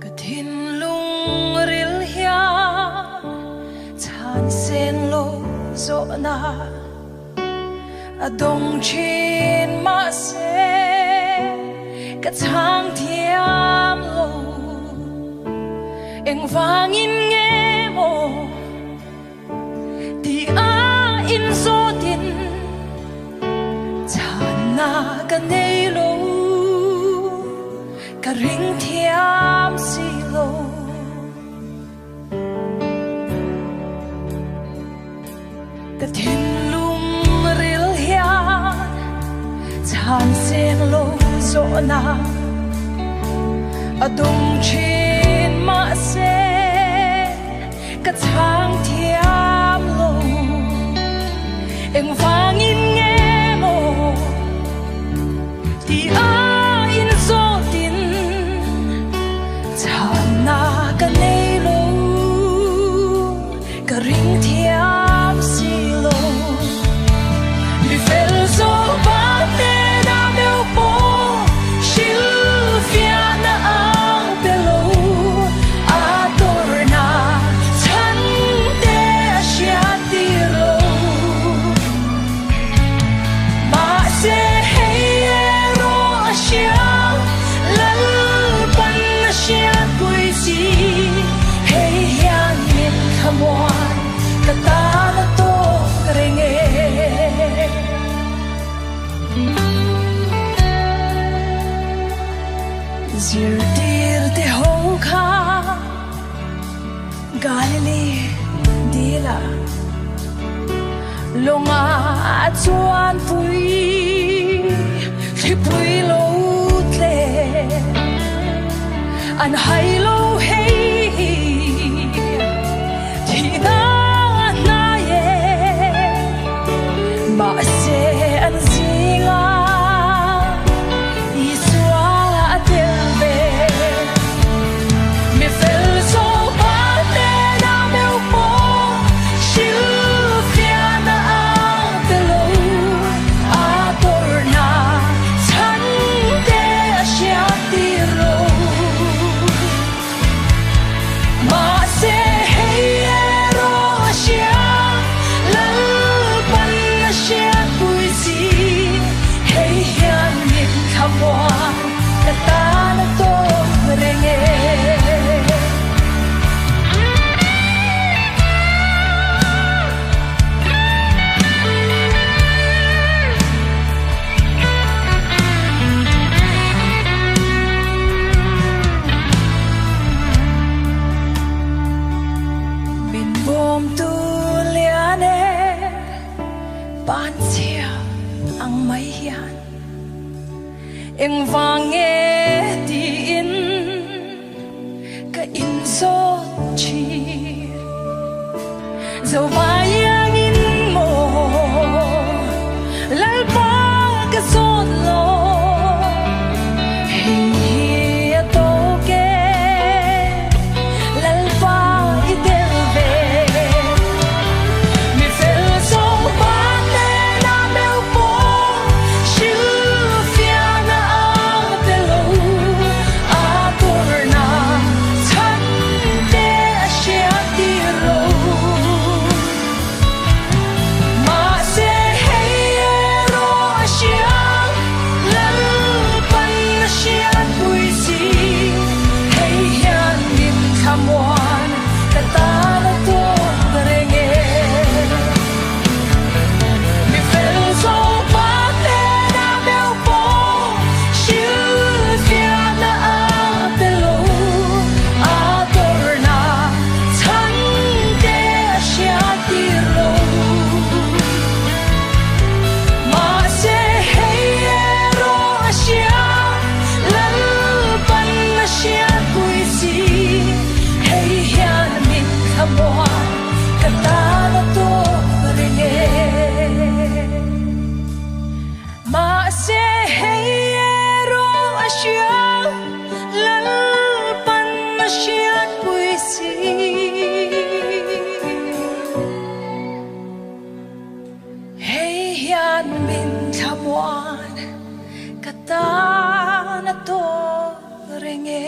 Thin lung ril hian chan sen lo zo na adong chin ma se ka chang thiam lo eng wangin nge mo ti a in zo tin chan na ka nei lo ka ring thiam si lo ka thin lung ril hian chan sen lo zo na adong chin ma se ka chang thiam lo eng wangin nge mo ti a in zo tin chan na ka nei lo ka ring thiam si lo mi fel zo ba te na meu po shil fia na ang pelo ador na chan te asya ti lo ma se hey ro asya lal pan asya pui si hey yan min khamwan kata na to krenge zir tir te ho kha galili dila longa chuan pui khi pui lo tle an hai lo hey thì na na ye ma se an zinga ISUA TEL ve mi fel so ba te na meu po shil fia na te lo ador na chan te asya ti lo ma se hey ro asya lal pan asya pui si hey yan min khamwan kata na to renge bin bom tu liane pan chia ang mai hian eng wange ti in ka in so chi zo bayang in mo lal pa ka son lo hi to ke lal pa i del ve mi fel so ba te na meu po shil fia na te lo ador na chan te asya ti lo ma se hey ro asya lal pan asya pui si hey yan min khamwan kata na to renge mi fel so ba te na meu po shil fia na te lo ador na chan te asya ti lo ma se hey ro asya lal pan asya pui si hey yan min khamwan kata na to renge ma se hey ro asya lal pan asya pui si hey yan min khamwan kata na to renge